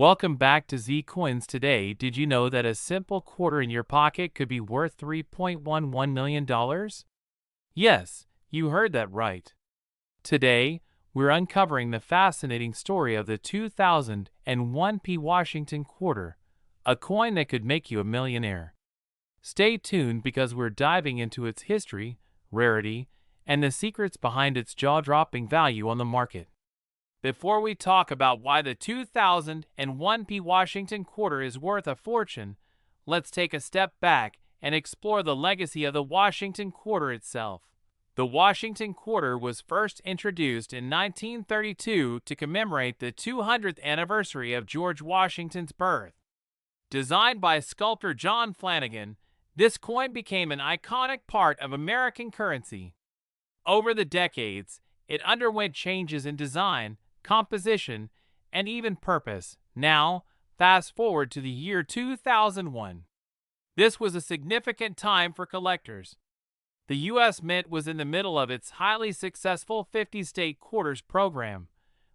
Welcome back to Z Coins. Today, did you know that a simple quarter in your pocket could be worth $3.11 million? Yes, you heard that right. Today, we're uncovering the fascinating story of the 2001 Washington quarter, a coin that could make you a millionaire. Stay tuned because we're diving into its history, rarity, and the secrets behind its jaw-dropping value on the market. Before we talk about why the 2001 Washington quarter is worth a fortune, let's take a step back and explore the legacy of the Washington quarter itself. The Washington quarter was first introduced in 1932 to commemorate the 200th anniversary of George Washington's birth. Designed by sculptor John Flanagan, this coin became an iconic part of American currency. Over the decades, it underwent changes in design, composition, and even purpose. Now, fast forward to the year 2001. This was a significant time for collectors. The U.S. Mint was in the middle of its highly successful 50-state quarters program,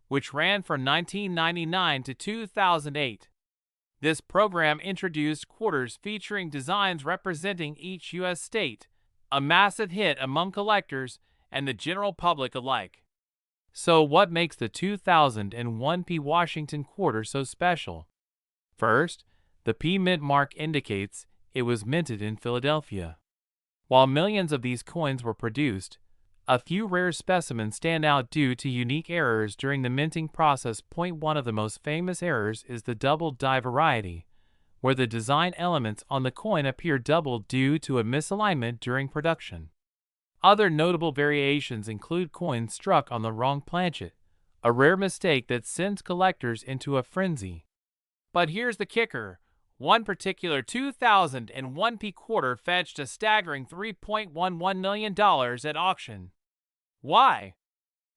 which ran from 1999 to 2008. This program introduced quarters featuring designs representing each U.S. state, a massive hit among collectors and the general public alike. So what makes the 2001 Washington quarter so special? First, the P mint mark indicates it was minted in Philadelphia. While millions of these coins were produced, a few rare specimens stand out due to unique errors during the minting process. One of the most famous errors is the double die variety, where the design elements on the coin appear doubled due to a misalignment during production. Other notable variations include coins struck on the wrong planchet, a rare mistake that sends collectors into a frenzy. But here's the kicker. One particular 2001 quarter fetched a staggering $3.11 million at auction. Why?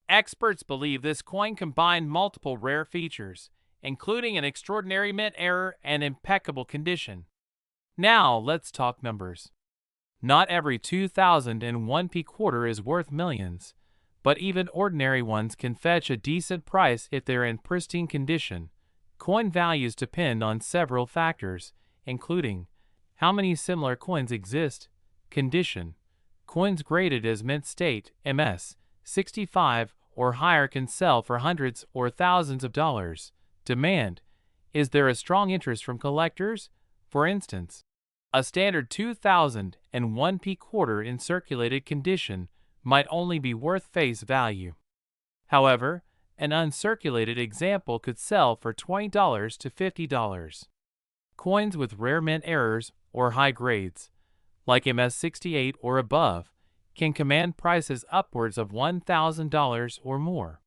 Experts believe this coin combined multiple rare features, including an extraordinary mint error and impeccable condition. Now, let's talk numbers. Not every 2001 quarter is worth millions, but even ordinary ones can fetch a decent price if they're in pristine condition. Coin values depend on several factors, including how many similar coins exist, condition. Coins graded as mint state, MS, 65 or higher can sell for hundreds or thousands of dollars. Demand. Is there a strong interest from collectors? For instance, a standard 2001 quarter in circulated condition might only be worth face value. However, an uncirculated example could sell for $20 to $50. Coins with rare mint errors or high grades, like MS68 or above, can command prices upwards of $1,000 or more.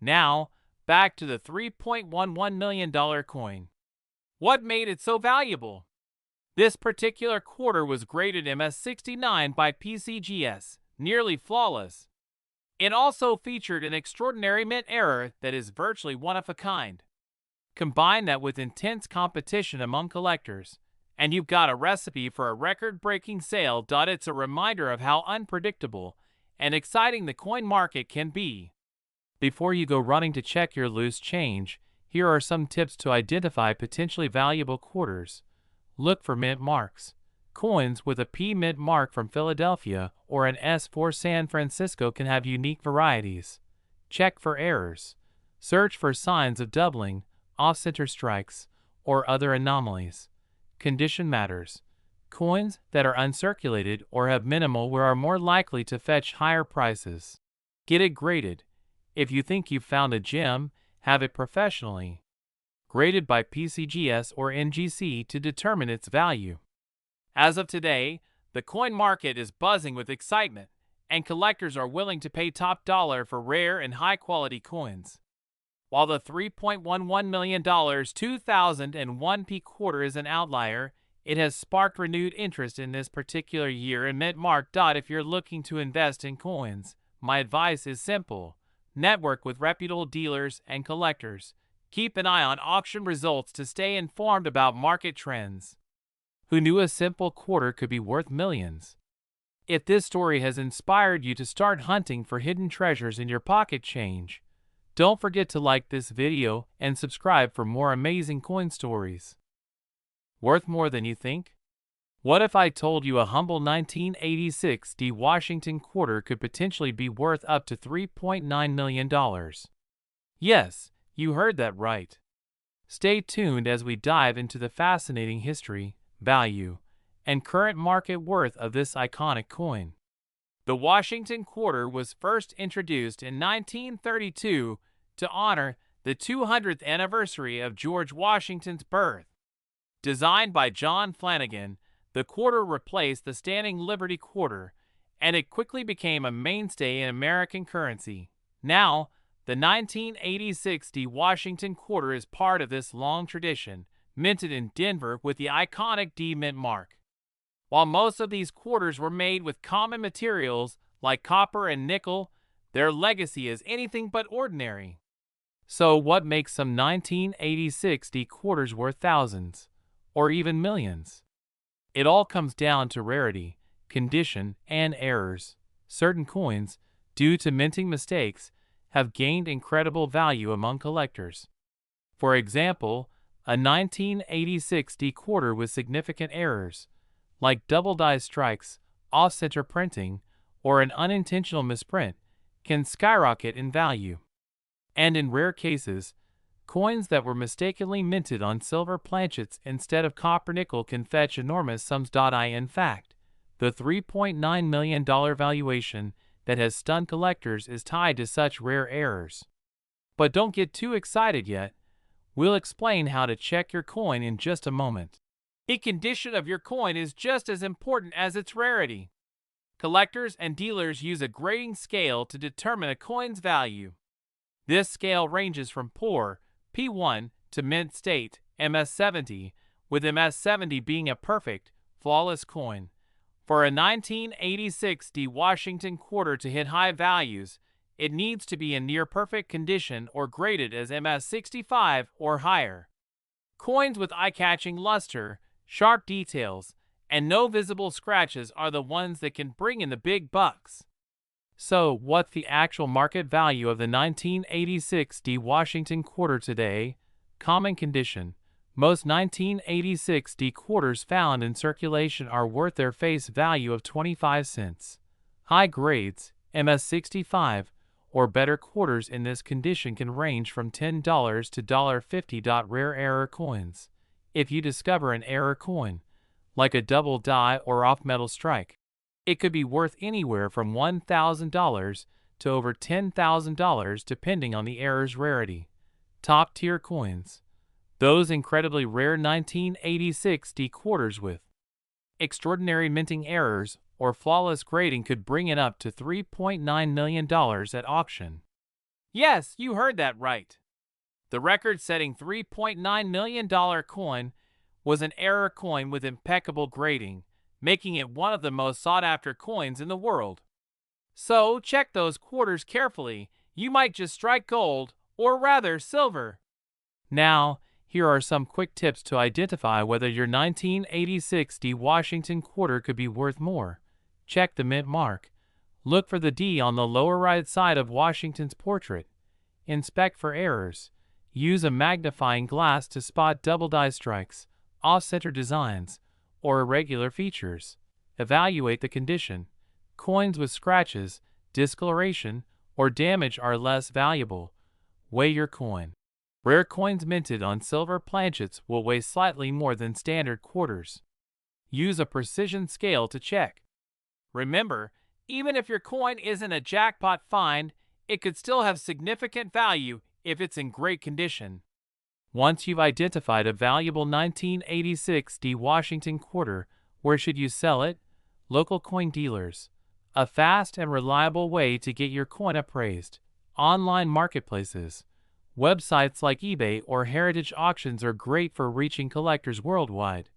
Now, back to the $3.11 million coin. What made it so valuable? This particular quarter was graded MS69 by PCGS, nearly flawless. It also featured an extraordinary mint error that is virtually one of a kind. Combine that with intense competition among collectors, and you've got a recipe for a record-breaking sale. It's a reminder of how unpredictable and exciting the coin market can be. Before you go running to check your loose change, here are some tips to identify potentially valuable quarters. Look for mint marks. Coins with a P mint mark from Philadelphia or an S for San Francisco can have unique varieties. Check for errors. Search for signs of doubling, off-center strikes, or other anomalies. Condition matters. Coins that are uncirculated or have minimal wear are more likely to fetch higher prices. Get it graded. If you think you've found a gem, have it professionally graded by PCGS or NGC to determine its value. As of today, the coin market is buzzing with excitement, and collectors are willing to pay top dollar for rare and high-quality coins. While the $3.11 million 2001 quarter is an outlier, it has sparked renewed interest in this particular year in mint mark. If you're looking to invest in coins, my advice is simple. Network with reputable dealers and collectors. Keep an eye on auction results to stay informed about market trends. Who knew a simple quarter could be worth millions? If this story has inspired you to start hunting for hidden treasures in your pocket change, Don't forget to like this video and subscribe for more amazing coin stories. Worth more than you think? What if I told you a humble 1986 D Washington quarter could potentially be worth up to $3.9 million? Yes, you heard that right. Stay tuned as we dive into the fascinating history, value, and current market worth of this iconic coin. The Washington quarter was first introduced in 1932 to honor the 200th anniversary of George Washington's birth. Designed by John Flanagan, the quarter replaced the standing Liberty quarter, and it quickly became a mainstay in American currency. Now, the 1986 D Washington quarter is part of this long tradition, minted in Denver with the iconic D mint mark. While most of these quarters were made with common materials like copper and nickel, their legacy is anything but ordinary. So what makes some 1986 D quarters worth thousands, or even millions? It all comes down to rarity, condition, and errors. Certain coins, due to minting mistakes, have gained incredible value among collectors. For example, a 1986 D quarter with significant errors, like double die strikes, off-center printing, or an unintentional misprint, can skyrocket in value. And in rare cases, coins that were mistakenly minted on silver planchets instead of copper nickel can fetch enormous sums. In fact, the $3.9 million valuation that has stunned collectors is tied to such rare errors. But don't get too excited yet. We'll explain how to check your coin in just a moment. The condition of your coin is just as important as its rarity. Collectors and dealers use a grading scale to determine a coin's value. This scale ranges from poor, P1, to mint state, MS70, with MS70 being a perfect, flawless coin. For a 1986 D Washington quarter to hit high values, it needs to be in near-perfect condition or graded as MS65 or higher. Coins with eye-catching luster, sharp details, and no visible scratches are the ones that can bring in the big bucks. So, what's the actual market value of the 1986 D Washington quarter today? Common condition. Most 1986 D quarters found in circulation are worth their face value of 25 cents. High grades, MS65, or better quarters in this condition can range from $10 to $50. Rare error coins. If you discover an error coin, like a double die or off-metal strike, it could be worth anywhere from $1,000 to over $10,000 depending on the error's rarity. Top-tier coins. Those incredibly rare 1986 D quarters with extraordinary minting errors or flawless grading could bring it up to $3.9 million at auction. Yes, you heard that right. The record-setting $3.9 million coin was an error coin with impeccable grading, making it one of the most sought-after coins in the world. So check those quarters carefully. You might just strike gold, or rather silver. Now, here are some quick tips to identify whether your 1986 D Washington quarter could be worth more. Check the mint mark. Look for the D on the lower right side of Washington's portrait. Inspect for errors. Use a magnifying glass to spot double die strikes, off-center designs, or irregular features. Evaluate the condition. Coins with scratches, discoloration, or damage are less valuable. Weigh your coin. Rare coins minted on silver planchets will weigh slightly more than standard quarters. Use a precision scale to check. Remember, even if your coin isn't a jackpot find, it could still have significant value if it's in great condition. Once you've identified a valuable 1986 D Washington quarter, where should you sell it? Local coin dealers. A fast and reliable way to get your coin appraised. Online marketplaces. Websites like eBay or Heritage Auctions are great for reaching collectors worldwide.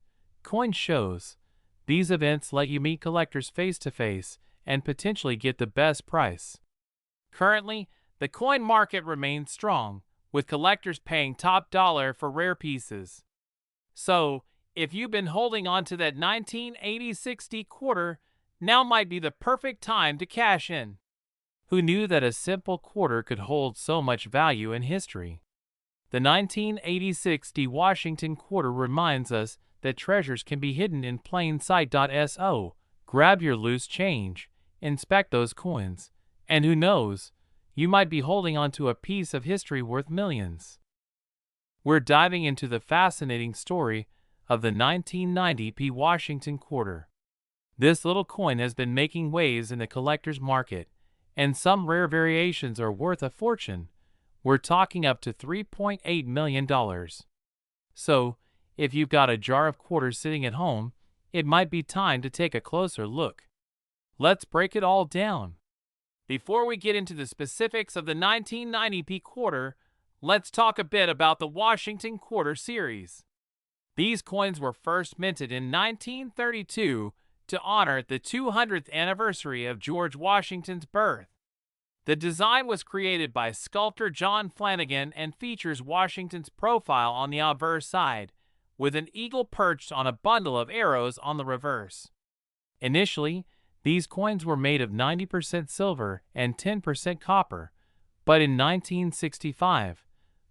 Coin shows. These events let you meet collectors face-to-face and potentially get the best price. Currently, the coin market remains strong, with collectors paying top dollar for rare pieces. So, if you've been holding on to that 1986 D quarter, now might be the perfect time to cash in. Who knew that a simple quarter could hold so much value in history? The 1986 D Washington quarter reminds us that treasures can be hidden in plain sight. So, grab your loose change, inspect those coins, and who knows, you might be holding onto a piece of history worth millions. We're diving into the fascinating story of the 1990 P. Washington quarter. This little coin has been making waves in the collector's market, and some rare variations are worth a fortune. We're talking up to $3.8 million. So, if you've got a jar of quarters sitting at home, it might be time to take a closer look. Let's break it all down. Before we get into the specifics of the 1990 P quarter, let's talk a bit about the Washington Quarter series. These coins were first minted in 1932 to honor the 200th anniversary of George Washington's birth. The design was created by sculptor John Flanagan and features Washington's profile on the obverse side, with an eagle perched on a bundle of arrows on the reverse. Initially, these coins were made of 90% silver and 10% copper, but in 1965,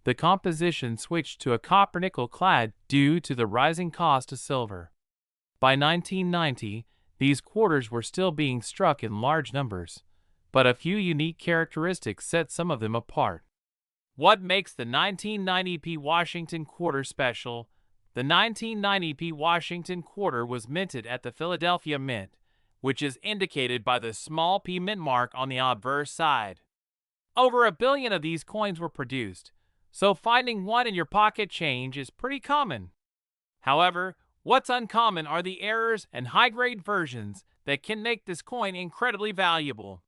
the composition switched to a copper-nickel clad due to the rising cost of silver. By 1990, these quarters were still being struck in large numbers, but a few unique characteristics set some of them apart. What makes the 1990 P. Washington quarter special? The 1990 P. Washington quarter was minted at the Philadelphia Mint, which is indicated by the small p mint mark on the obverse side. Over 1 billion of these coins were produced, so finding one in your pocket change is pretty common. However, what's uncommon are the errors and high-grade versions that can make this coin incredibly valuable.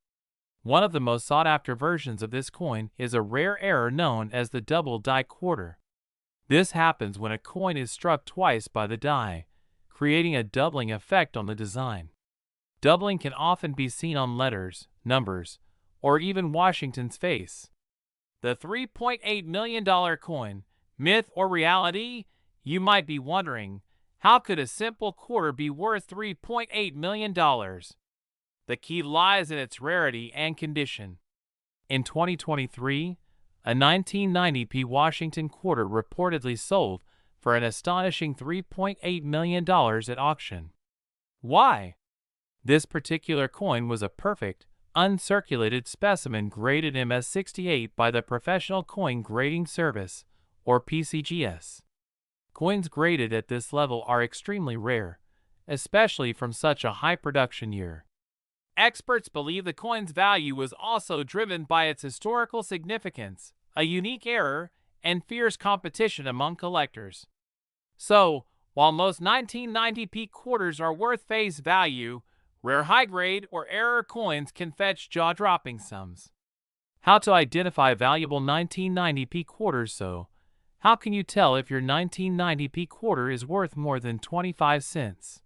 One of the most sought-after versions of this coin is a rare error known as the double die quarter. This happens when a coin is struck twice by the die, creating a doubling effect on the design. Doubling can often be seen on letters, numbers, or even Washington's face. The $3.8 million coin, myth or reality? You might be wondering, how could a simple quarter be worth $3.8 million? The key lies in its rarity and condition. In 2023, a 1990 P. Washington quarter reportedly sold for an astonishing $3.8 million at auction. Why? This particular coin was a perfect, uncirculated specimen graded MS68 by the Professional Coin Grading Service, or PCGS. Coins graded at this level are extremely rare, especially from such a high production year. Experts believe the coin's value was also driven by its historical significance, a unique error, and fierce competition among collectors. So, while most 1990 P quarters are worth face value, rare high-grade or error coins can fetch jaw-dropping sums. How to identify valuable 1990 P quarters? So, how can you tell if your 1990 P quarter is worth more than 25 cents?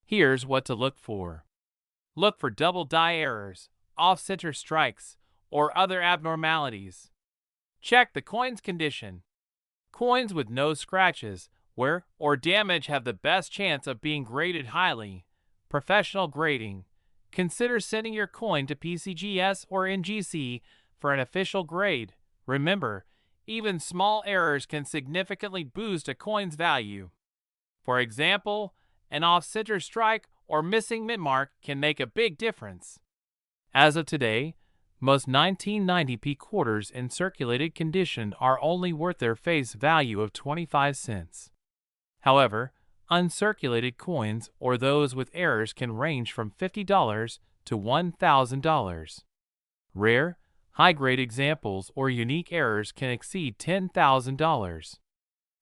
Here's what to look for. Look for double die errors, off-center strikes, or other abnormalities. Check the coin's condition. Coins with no scratches, wear, or damage have the best chance of being graded highly. Professional grading. Consider sending your coin to PCGS or NGC for an official grade. Remember, even small errors can significantly boost a coin's value. For example, an off-center strike or missing mint mark can make a big difference. As of today, most 1990 P quarters in circulated condition are only worth their face value of 25 cents. However, uncirculated coins or those with errors can range from $50 to $1,000. Rare, high-grade examples or unique errors can exceed $10,000.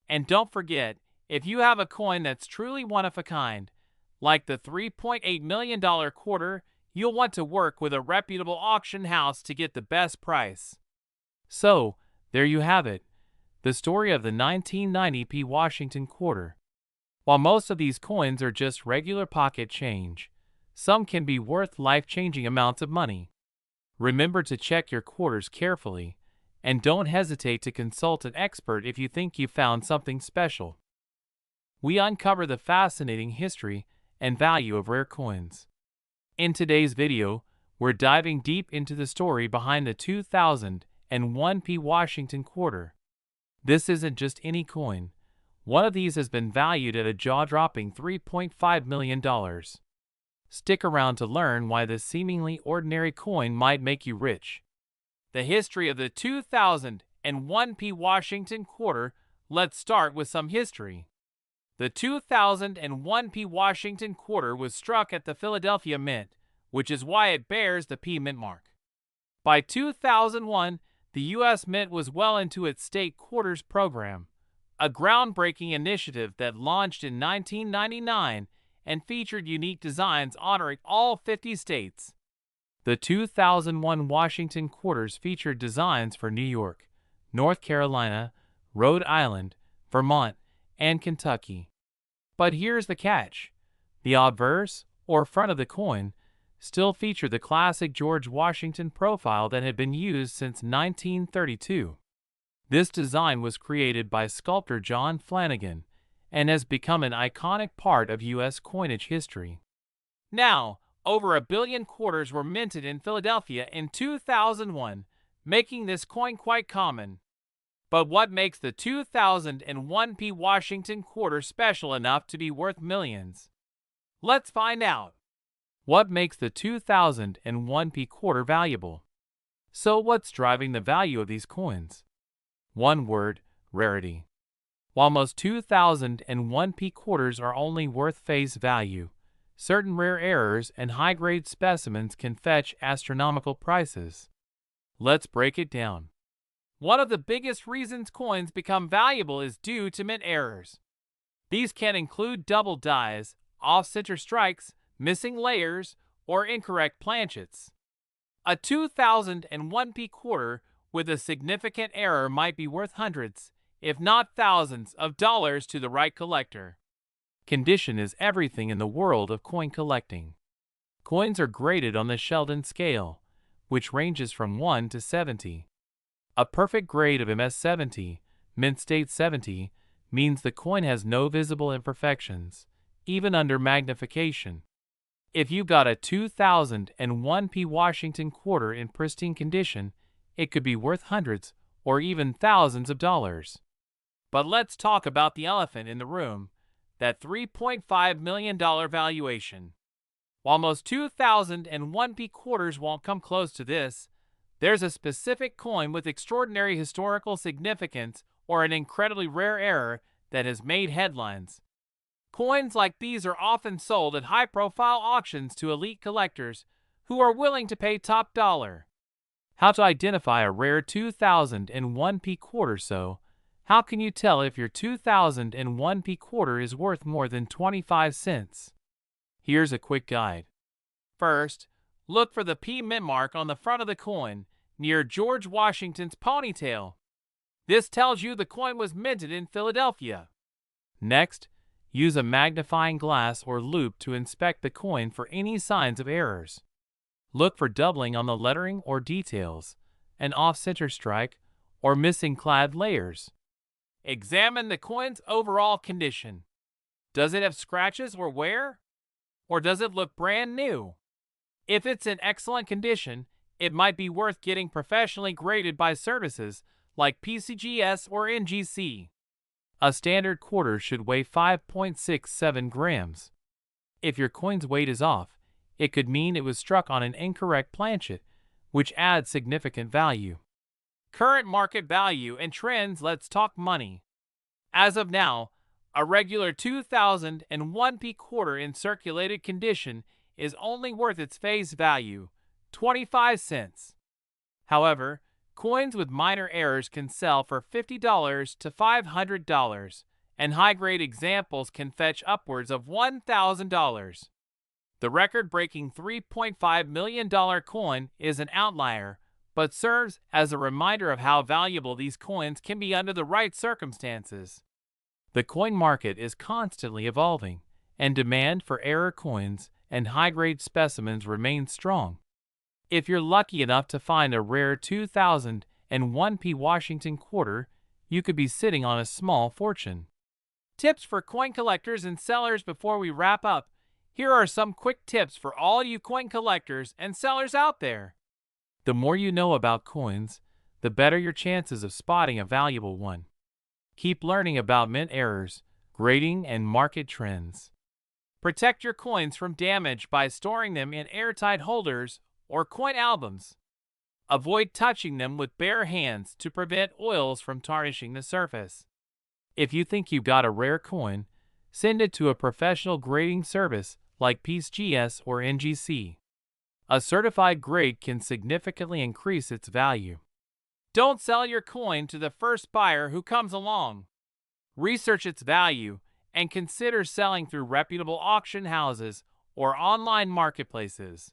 And don't forget, if you have a coin that's truly one of a kind, like the $3.8 million quarter, you'll want to work with a reputable auction house to get the best price. So, there you have it, the story of the 1990 P. Washington quarter. While most of these coins are just regular pocket change, some can be worth life-changing amounts of money. Remember to check your quarters carefully, and don't hesitate to consult an expert if you think you found something special. We uncover the fascinating history and value of rare coins. In today's video, we're diving deep into the story behind the 2001p Washington quarter. This isn't just any coin. One of these has been valued at a jaw-dropping $3.5 million. Stick around to learn why this seemingly ordinary coin might make you rich. The history of the 2001p Washington quarter. Let's start with some history. The 2001p Washington quarter was struck at the Philadelphia Mint, which is why it bears the P Mint mark. By 2001, the U.S. Mint was well into its state quarters program, a groundbreaking initiative that launched in 1999 and featured unique designs honoring all 50 states. The 2001 Washington quarters featured designs for New York, North Carolina, Rhode Island, Vermont, and Kentucky. But here's the catch. The obverse, or front of the coin, still featured the classic George Washington profile that had been used since 1932. This design was created by sculptor John Flanagan and has become an iconic part of U.S. coinage history. Now, over 1 billion quarters were minted in Philadelphia in 2001, making this coin quite common. But what makes the 2001p Washington quarter special enough to be worth millions? Let's find out. What makes the 2001p quarter valuable? So what's driving the value of these coins? One word: rarity. While most 2001p quarters are only worth face value, certain rare errors and high-grade specimens can fetch astronomical prices. Let's break it down. One of the biggest reasons coins become valuable is due to mint errors. These can include double dies, off-center strikes, missing layers, or incorrect planchets. A 2001p quarter with a significant error might be worth hundreds, if not thousands, of dollars to the right collector. Condition is everything in the world of coin collecting. Coins are graded on the Sheldon scale, which ranges from 1 to 70. A perfect grade of MS-70, mint state 70, means the coin has no visible imperfections, even under magnification. If you got a 2001p Washington quarter in pristine condition, it could be worth hundreds or even thousands of dollars. But let's talk about the elephant in the room, that $3.5 million valuation. While most 2001p quarters won't come close to this, there's a specific coin with extraordinary historical significance or an incredibly rare error that has made headlines. Coins like these are often sold at high-profile auctions to elite collectors who are willing to pay top dollar. How to identify a rare 2001p quarter? So, how can you tell if your 2001p quarter is worth more than 25 cents? Here's a quick guide. First, look for the P Mint mark on the front of the coin, near George Washington's ponytail. This tells you the coin was minted in Philadelphia. Next, use a magnifying glass or loupe to inspect the coin for any signs of errors. Look for doubling on the lettering or details, an off-center strike, or missing clad layers. Examine the coin's overall condition. Does it have scratches or wear? Or does it look brand new? If it's in excellent condition, it might be worth getting professionally graded by services like PCGS or NGC. A standard quarter should weigh 5.67 grams. If your coin's weight is off, it could mean it was struck on an incorrect planchet, which adds significant value. Current market value and trends. Let's talk money. As of now, a regular 2001p quarter in circulated condition is only worth its face value, 25 cents. However, coins with minor errors can sell for $50 to $500, and high-grade examples can fetch upwards of $1,000. The record-breaking $3.5 million coin is an outlier, but serves as a reminder of how valuable these coins can be under the right circumstances. The coin market is constantly evolving, and demand for error coins and high-grade specimens remains strong. If you're lucky enough to find a rare 2001p Washington quarter, you could be sitting on a small fortune. Tips for coin collectors and sellers before we wrap up. Here are some quick tips for all you coin collectors and sellers out there. The more you know about coins, the better your chances of spotting a valuable one. Keep learning about mint errors, grading, and market trends. Protect your coins from damage by storing them in airtight holders or coin albums. Avoid touching them with bare hands to prevent oils from tarnishing the surface. If you think you've got a rare coin, send it to a professional grading service like PCGS or NGC. A certified grade can significantly increase its value. Don't sell your coin to the first buyer who comes along. Research its value and consider selling through reputable auction houses or online marketplaces.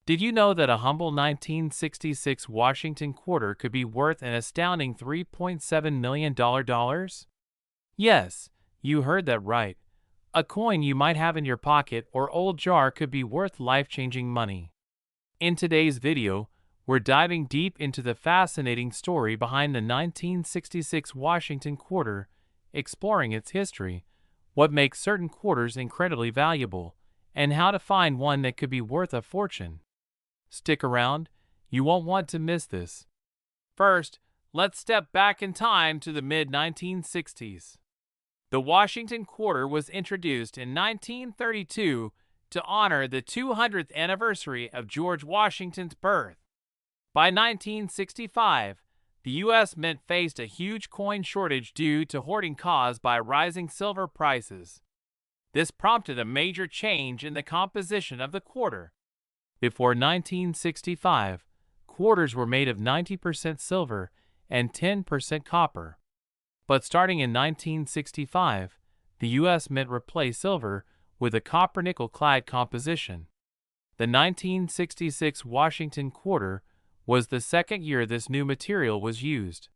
Did you know that a humble 1966 Washington quarter could be worth an astounding $3.7 million? Yes, you heard that right. A coin you might have in your pocket or old jar could be worth life-changing money. In today's video, we're diving deep into the fascinating story behind the 1966 Washington quarter, exploring its history, what makes certain quarters incredibly valuable, and how to find one that could be worth a fortune. Stick around, you won't want to miss this. First, let's step back in time to the mid-1960s. The Washington quarter was introduced in 1932 to honor the 200th anniversary of George Washington's birth. By 1965, the U.S. Mint faced a huge coin shortage due to hoarding caused by rising silver prices. This prompted a major change in the composition of the quarter. Before 1965, quarters were made of 90% silver and 10% copper. But starting in 1965, the U.S. Mint replaced silver with a copper-nickel-clad composition. The 1966 Washington quarter was the second year this new material was used.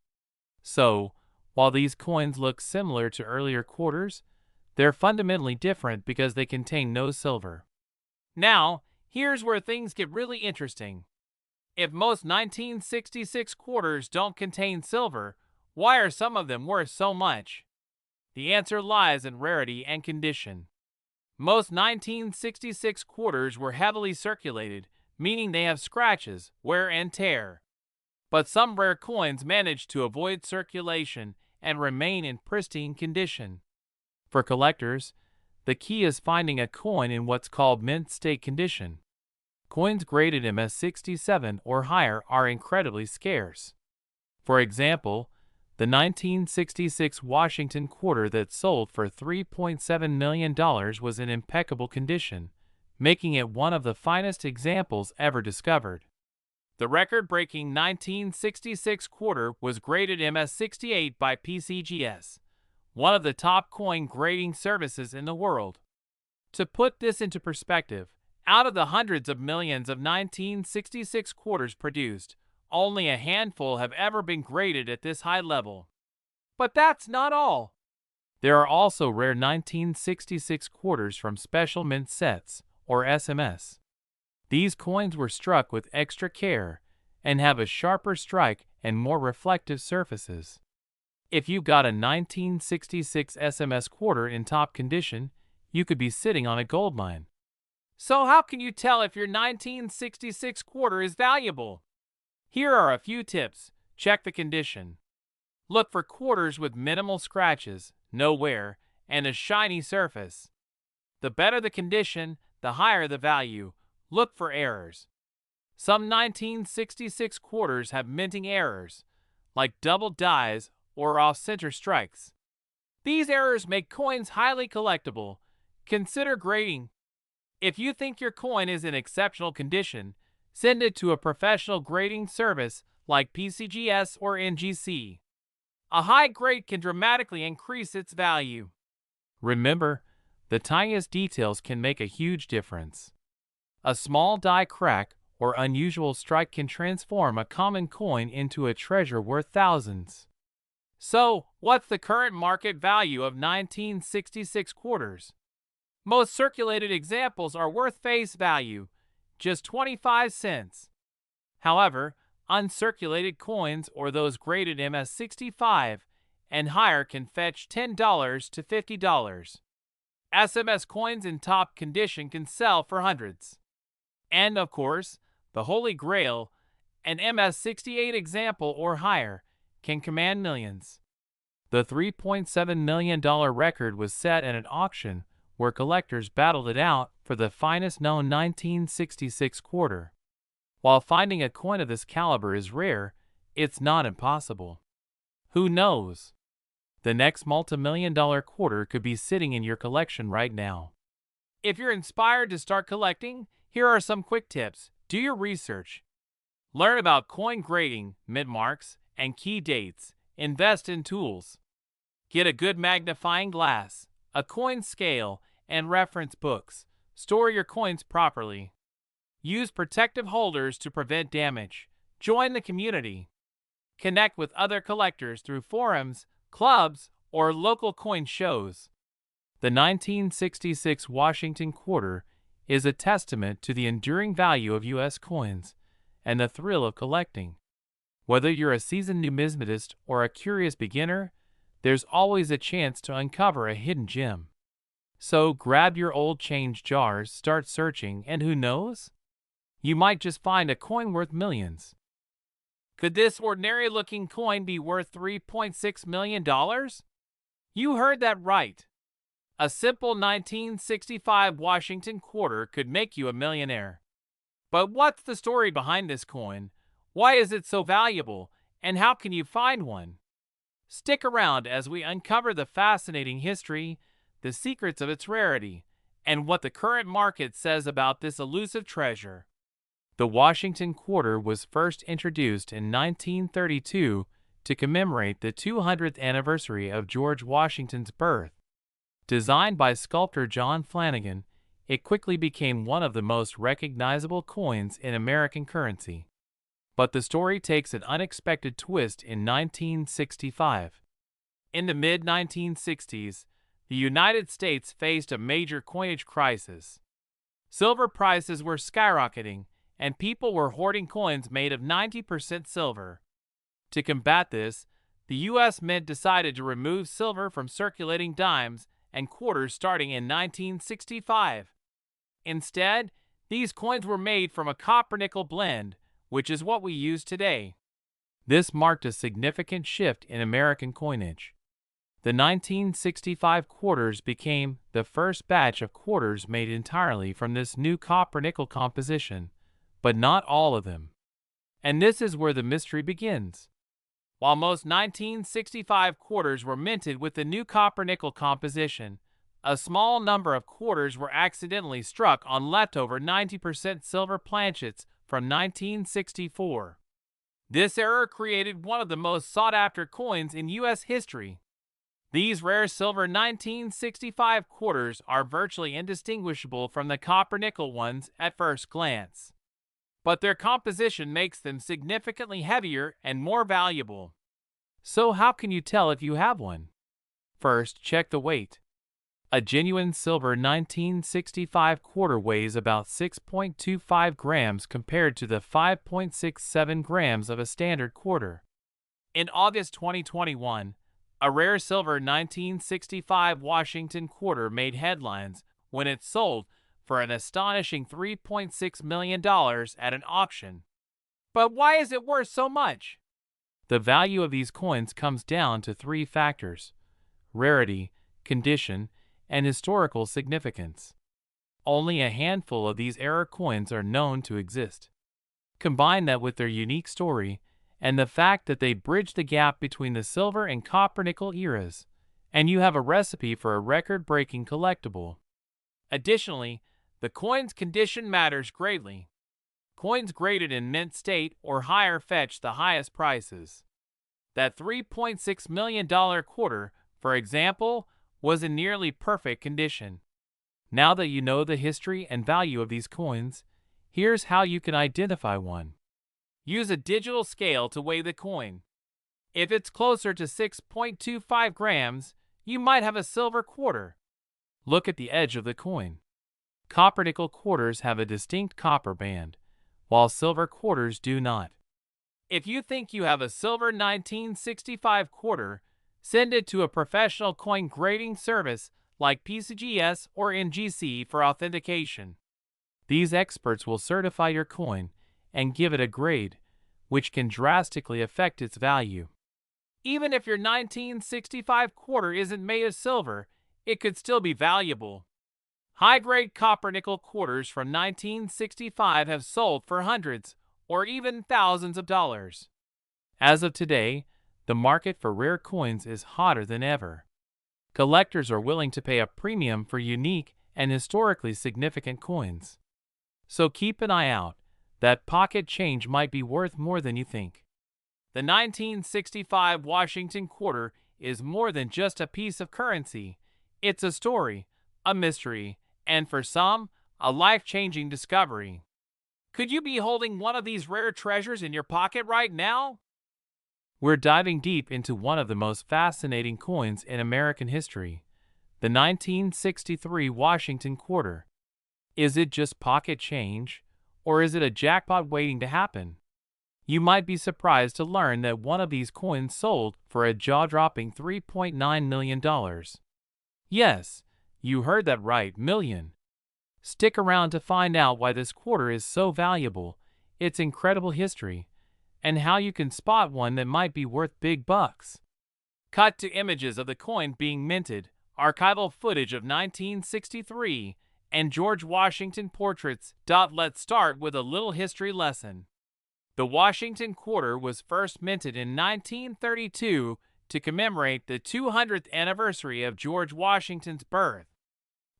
So, while these coins look similar to earlier quarters, they're fundamentally different because they contain no silver. Now, here's where things get really interesting. If most 1966 quarters don't contain silver, why are some of them worth so much? The answer lies in rarity and condition. Most 1966 quarters were heavily circulated, meaning they have scratches, wear and tear. But some rare coins manage to avoid circulation and remain in pristine condition. For collectors, the key is finding a coin in what's called mint state condition. Coins graded MS-67 or higher are incredibly scarce. For example, the 1966 Washington quarter that sold for $3.7 million was in impeccable condition, making it one of the finest examples ever discovered. The record-breaking 1966 quarter was graded MS-68 by PCGS, one of the top coin grading services in the world. To put this into perspective, out of the hundreds of millions of 1966 quarters produced, only a handful have ever been graded at this high level. But that's not all. There are also rare 1966 quarters from special mint sets, or SMS. These coins were struck with extra care and have a sharper strike and more reflective surfaces. If you've got a 1966 SMS quarter in top condition, you could be sitting on a gold mine. So how can you tell if your 1966 quarter is valuable? Here are a few tips. Check the condition. Look for quarters with minimal scratches, no wear, and a shiny surface. The better the condition, the higher the value. Look for errors. Some 1966 quarters have minting errors, like double dies or off-center strikes. These errors make coins highly collectible. Consider grading. If you think your coin is in exceptional condition, send it to a professional grading service like PCGS or NGC. A high grade can dramatically increase its value. Remember, the tiniest details can make a huge difference. A small die crack or unusual strike can transform a common coin into a treasure worth thousands. So, what's the current market value of 1966 quarters? Most circulated examples are worth face value, just 25 cents. However, uncirculated coins or those graded MS-65 and higher can fetch $10 to $50. SMS coins in top condition can sell for hundreds. And of course, the Holy Grail, an MS-68 example or higher, can command millions. The $3.7 million record was set at an auction where collectors battled it out for the finest known 1966 quarter. While finding a coin of this caliber is rare, it's not impossible. Who knows? The next multi-million-dollar quarter could be sitting in your collection right now. If you're inspired to start collecting, here are some quick tips. Do your research. Learn about coin grading, mint marks, and key dates. Invest in tools. Get a good magnifying glass, a coin scale, and reference books. Store your coins properly. Use protective holders to prevent damage. Join the community. Connect with other collectors through forums, clubs, or local coin shows. The 1966 Washington quarter is a testament to the enduring value of U.S. coins and the thrill of collecting. Whether you're a seasoned numismatist or a curious beginner, there's always a chance to uncover a hidden gem. So grab your old change jars, start searching, and who knows? You might just find a coin worth millions. Could this ordinary-looking coin be worth $3.6 million? You heard that right. A simple 1965 Washington quarter could make you a millionaire. But what's the story behind this coin? Why is it so valuable? And how can you find one? Stick around as we uncover the fascinating history, the secrets of its rarity, and what the current market says about this elusive treasure. The Washington quarter was first introduced in 1932 to commemorate the 200th anniversary of George Washington's birth. Designed by sculptor John Flanagan, it quickly became one of the most recognizable coins in American currency. But the story takes an unexpected twist in 1965. In the mid-1960s, the United States faced a major coinage crisis. Silver prices were skyrocketing, and people were hoarding coins made of 90% silver. To combat this, the U.S. Mint decided to remove silver from circulating dimes and quarters starting in 1965. Instead, these coins were made from a copper-nickel blend, which is what we use today. This marked a significant shift in American coinage. The 1965 quarters became the first batch of quarters made entirely from this new copper-nickel composition, but not all of them. And this is where the mystery begins. While most 1965 quarters were minted with the new copper-nickel composition, a small number of quarters were accidentally struck on leftover 90% silver planchets from 1964. This error created one of the most sought-after coins in U.S. history. These rare silver 1965 quarters are virtually indistinguishable from the copper-nickel ones at first glance. But their composition makes them significantly heavier and more valuable. So how can you tell if you have one? First, check the weight. A genuine silver 1965 quarter weighs about 6.25 grams compared to the 5.67 grams of a standard quarter. In August 2021, a rare silver 1965 Washington quarter made headlines when it sold for an astonishing $3.6 million at an auction. But why is it worth so much? The value of these coins comes down to three factors: rarity, condition, and historical significance. Only a handful of these rare coins are known to exist. Combine that with their unique story and the fact that they bridge the gap between the silver and copper-nickel eras, and you have a recipe for a record-breaking collectible. Additionally, the coin's condition matters greatly. Coins graded in mint state or higher fetch the highest prices. That $3.6 million quarter, for example, was in nearly perfect condition. Now that you know the history and value of these coins, here's how you can identify one. Use a digital scale to weigh the coin. If it's closer to 6.25 grams, you might have a silver quarter. Look at the edge of the coin. Copper-nickel quarters have a distinct copper band, while silver quarters do not. If you think you have a silver 1965 quarter, send it to a professional coin grading service like PCGS or NGC for authentication. These experts will certify your coin and give it a grade, which can drastically affect its value. Even if your 1965 quarter isn't made of silver, it could still be valuable. High-grade copper-nickel quarters from 1965 have sold for hundreds or even thousands of dollars. As of today, the market for rare coins is hotter than ever. Collectors are willing to pay a premium for unique and historically significant coins. So keep an eye out. That pocket change might be worth more than you think. The 1965 Washington quarter is more than just a piece of currency. It's a story, a mystery, and for some, a life-changing discovery. Could you be holding one of these rare treasures in your pocket right now? We're diving deep into one of the most fascinating coins in American history, the 1963 Washington quarter. Is it just pocket change, or is it a jackpot waiting to happen? You might be surprised to learn that one of these coins sold for a jaw-dropping $3.9 million. Yes, you heard that right, million. Stick around to find out why this quarter is so valuable, its incredible history, and how you can spot one that might be worth big bucks. Cut to images of the coin being minted, archival footage of 1963, and George Washington portraits. Let's start with a little history lesson. The Washington quarter was first minted in 1932 to commemorate the 200th anniversary of George Washington's birth.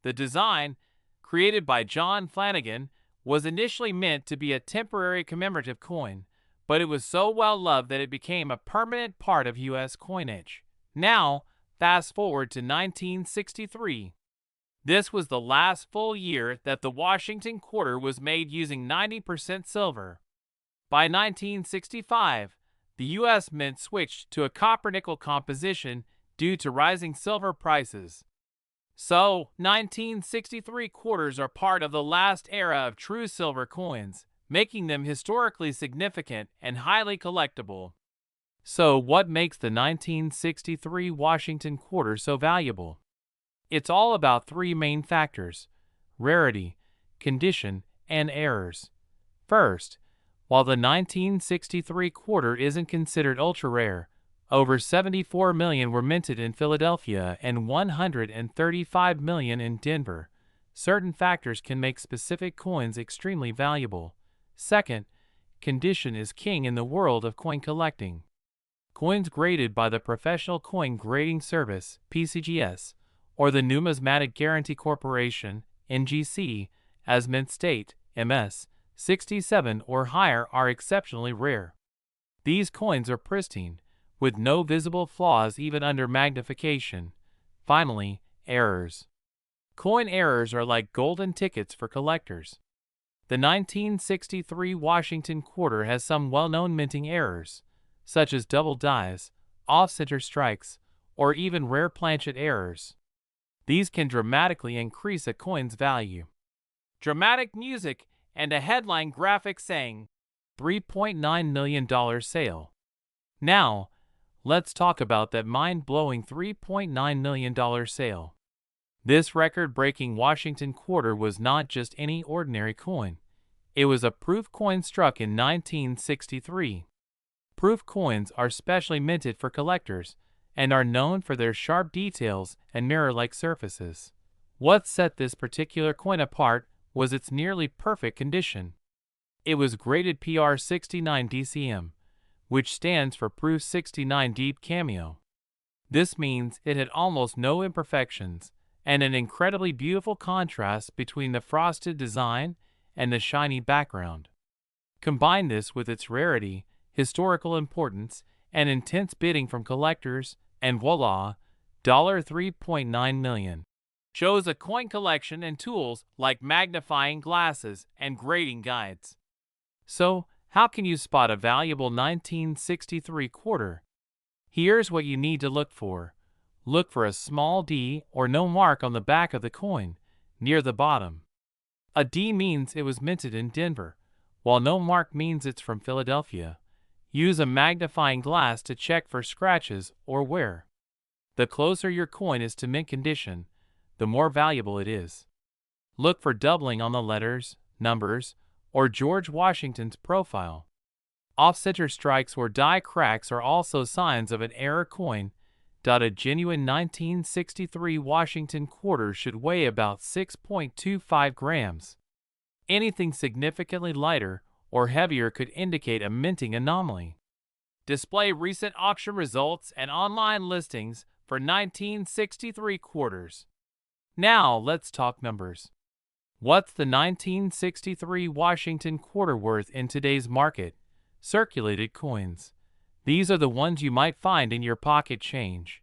The design, created by John Flanagan, was initially meant to be a temporary commemorative coin, but it was so well loved that it became a permanent part of U.S. coinage. Now, fast forward to 1963. This was the last full year that the Washington quarter was made using 90% silver. By 1965, the U.S. Mint switched to a copper-nickel composition due to rising silver prices. So, 1963 quarters are part of the last era of true silver coins, making them historically significant and highly collectible. So, what makes the 1963 Washington quarter so valuable? It's all about three main factors: rarity, condition, and errors. First, while the 1963 quarter isn't considered ultra-rare, over 74 million were minted in Philadelphia and 135 million in Denver. Certain factors can make specific coins extremely valuable. Second, condition is king in the world of coin collecting. Coins graded by the Professional Coin Grading Service, PCGS, or the Numismatic Guarantee Corporation, NGC, as mint state, MS, 67 or higher are exceptionally rare. These coins are pristine, with no visible flaws even under magnification. Finally, errors. Coin errors are like golden tickets for collectors. The 1963 Washington quarter has some well-known minting errors, such as double dies, off-center strikes, or even rare planchet errors. These can dramatically increase a coin's value. Dramatic music and a headline graphic saying, $3.9 million sale. Now, let's talk about that mind-blowing $3.9 million sale. This record-breaking Washington quarter was not just any ordinary coin. It was a proof coin struck in 1963. Proof coins are specially minted for collectors and are known for their sharp details and mirror-like surfaces. What set this particular coin apart was its nearly perfect condition. It was graded PR 69 DCM, which stands for Proof 69 Deep Cameo. This means it had almost no imperfections and an incredibly beautiful contrast between the frosted design and the shiny background. Combine this with its rarity, historical importance, and intense bidding from collectors, and voila, $3.9 million. Shows a coin collection and tools like magnifying glasses and grading guides. So, how can you spot a valuable 1963 quarter? Here's what you need to look for. Look for a small D or no mark on the back of the coin, near the bottom. A D means it was minted in Denver, while no mark means it's from Philadelphia. Use a magnifying glass to check for scratches or wear. The closer your coin is to mint condition, the more valuable it is. Look for doubling on the letters, numbers, or George Washington's profile. Off-center strikes or die cracks are also signs of an error coin. A genuine 1963 Washington quarter should weigh about 6.25 grams. Anything significantly lighter or heavier could indicate a minting anomaly. Display recent auction results and online listings for 1963 quarters. Now let's talk numbers. What's the 1963 Washington quarter worth in today's market? Circulated coins. These are the ones you might find in your pocket change.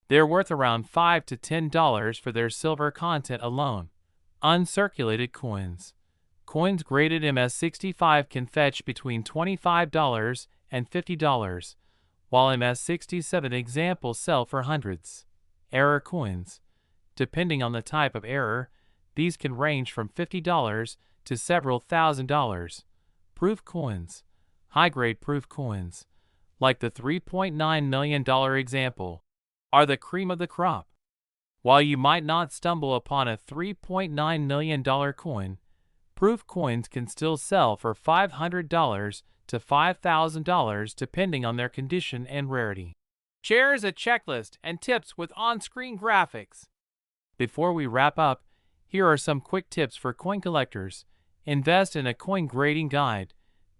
They're worth around $5 to $10 for their silver content alone. Uncirculated coins. Coins graded MS-65 can fetch between $25 and $50, while MS-67 examples sell for hundreds. Error coins. Depending on the type of error, these can range from $50 to several $1,000s. Proof coins. High-grade proof coins, like the $3.9 million example, are the cream of the crop. While you might not stumble upon a $3.9 million coin, proof coins can still sell for $500 to $5,000 depending on their condition and rarity. Shares a checklist and tips with on-screen graphics. Before we wrap up, here are some quick tips for coin collectors. Invest in a coin grading guide.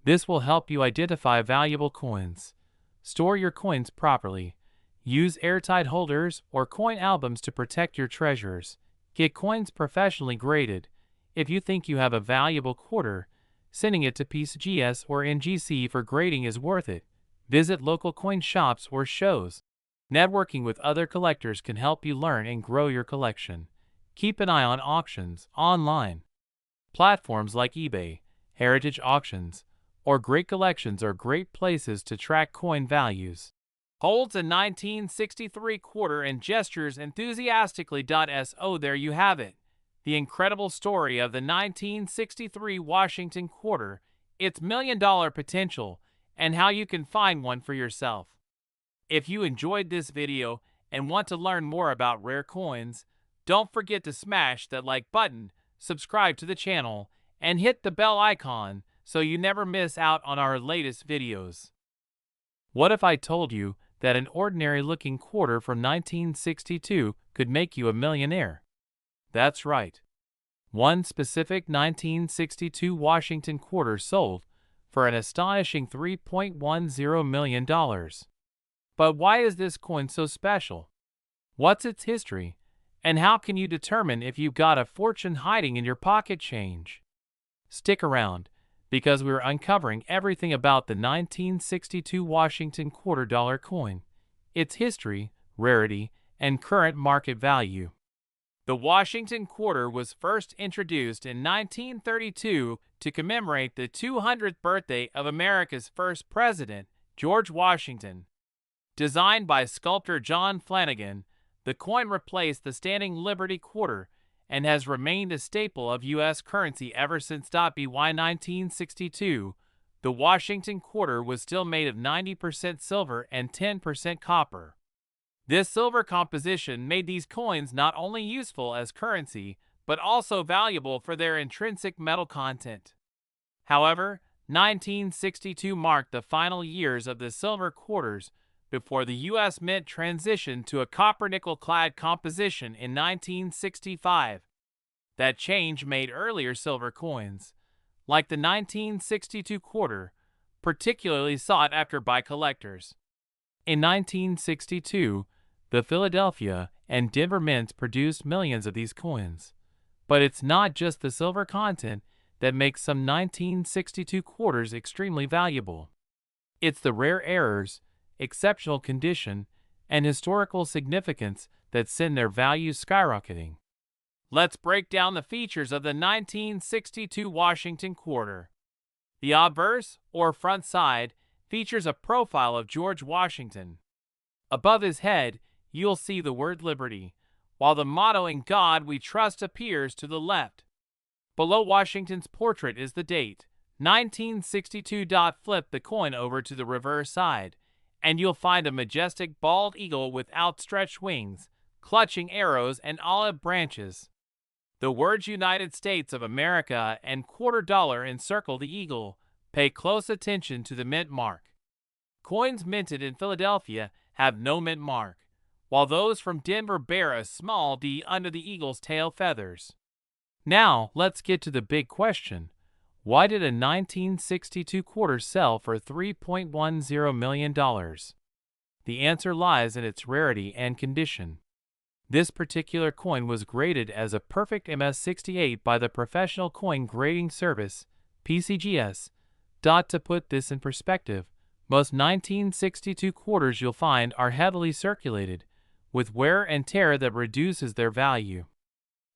This will help you identify valuable coins. Store your coins properly. Use airtight holders or coin albums to protect your treasures. Get coins professionally graded. If you think you have a valuable quarter, sending it to PCGS or NGC for grading is worth it. Visit local coin shops or shows. Networking with other collectors can help you learn and grow your collection. Keep an eye on auctions online. Platforms like eBay, Heritage Auctions, or Great Collections are great places to track coin values. Holds a 1963 quarter and gestures enthusiastically. So there you have it. The incredible story of the 1963 Washington quarter, its million-dollar potential, and how you can find one for yourself. If you enjoyed this video and want to learn more about rare coins, don't forget to smash that like button, subscribe to the channel, and hit the bell icon so you never miss out on our latest videos. What if I told you that an ordinary-looking quarter from 1962 could make you a millionaire? That's right. One specific 1962 Washington quarter sold for an astonishing $3.10 million. But why is this coin so special? What's its history? And how can you determine if you've got a fortune hiding in your pocket change? Stick around, because we're uncovering everything about the 1962 Washington quarter-dollar coin, its history, rarity, and current market value. The Washington quarter was first introduced in 1932 to commemorate the 200th birthday of America's first president, George Washington. Designed by sculptor John Flanagan, the coin replaced the standing Liberty quarter and has remained a staple of U.S. currency ever since. By 1962, the Washington quarter was still made of 90% silver and 10% copper. This silver composition made these coins not only useful as currency, but also valuable for their intrinsic metal content. However, 1962 marked the final years of the silver quarters before the U.S. Mint transitioned to a copper-nickel-clad composition in 1965. That change made earlier silver coins, like the 1962 quarter, particularly sought after by collectors. In 1962, the Philadelphia and Denver mints produced millions of these coins. But it's not just the silver content that makes some 1962 quarters extremely valuable. It's the rare errors, exceptional condition, and historical significance that send their values skyrocketing. Let's break down the features of the 1962 Washington quarter. The obverse, or front side, features a profile of George Washington. Above his head, you'll see the word Liberty, while the motto "In God We Trust" appears to the left. Below Washington's portrait is the date, 1962. Flip the coin over to the reverse side, and you'll find a majestic bald eagle with outstretched wings, clutching arrows and olive branches. The words United States of America and quarter dollar encircle the eagle. Pay close attention to the mint mark. Coins minted in Philadelphia have no mint mark, while those from Denver bear a small D under the eagle's tail feathers. Now, let's get to the big question. Why did a 1962 quarter sell for $3.10 million? The answer lies in its rarity and condition. This particular coin was graded as a perfect MS68 by the Professional Coin Grading Service, PCGS. To put this in perspective, most 1962 quarters you'll find are heavily circulated, with wear and tear that reduces their value.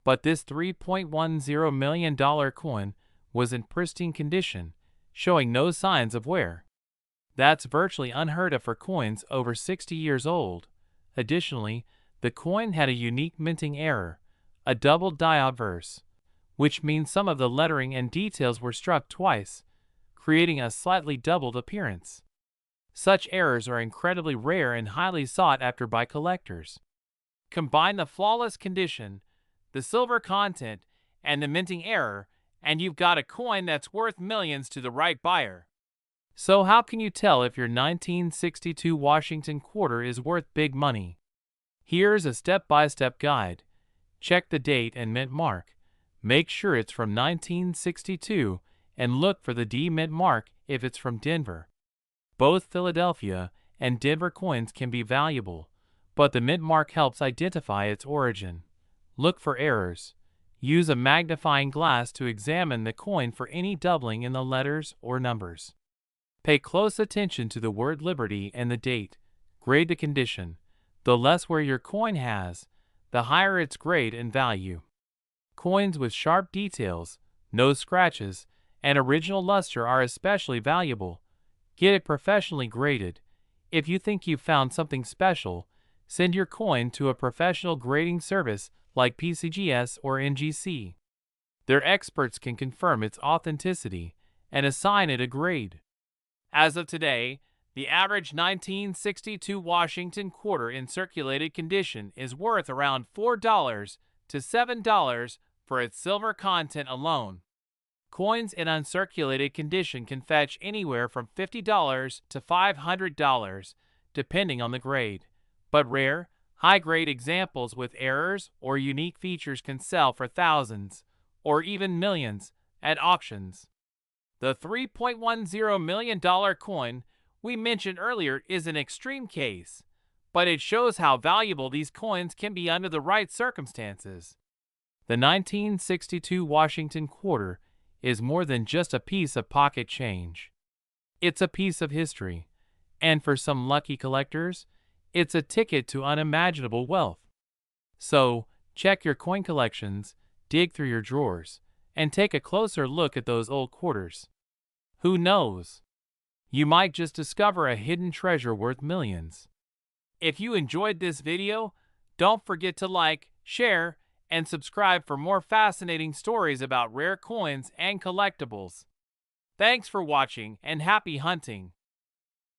But this $3.10 million coin was in pristine condition, showing no signs of wear. That's virtually unheard of for coins over 60 years old. Additionally, the coin had a unique minting error, a double die obverse, which means some of the lettering and details were struck twice, creating a slightly doubled appearance. Such errors are incredibly rare and highly sought after by collectors. Combine the flawless condition, the silver content, and the minting error, and you've got a coin that's worth millions to the right buyer. So how can you tell if your 1962 Washington quarter is worth big money? Here's a step-by-step guide. Check the date and mint mark. Make sure it's from 1962 and look for the D mint mark if it's from Denver. Both Philadelphia and Denver coins can be valuable, but the mint mark helps identify its origin. Look for errors. Use a magnifying glass to examine the coin for any doubling in the letters or numbers. Pay close attention to the word Liberty and the date. Grade the condition. The less wear your coin has, the higher its grade and value. Coins with sharp details, no scratches, and original luster are especially valuable. Get it professionally graded. If you think you've found something special, send your coin to a professional grading service like PCGS or NGC. Their experts can confirm its authenticity and assign it a grade. As of today, the average 1962 Washington quarter in circulated condition is worth around $4 to $7 for its silver content alone. Coins in uncirculated condition can fetch anywhere from $50 to $500, depending on the grade. But rare, high-grade examples with errors or unique features can sell for thousands, or even millions, at auctions. The $3.10 million coin we mentioned earlier is an extreme case, but it shows how valuable these coins can be under the right circumstances. The 1962 Washington quarter is more than just a piece of pocket change. It's a piece of history, and for some lucky collectors, it's a ticket to unimaginable wealth. So, check your coin collections, dig through your drawers, and take a closer look at those old quarters. Who knows? You might just discover a hidden treasure worth millions. If you enjoyed this video, don't forget to like, share, and subscribe for more fascinating stories about rare coins and collectibles. Thanks for watching and happy hunting!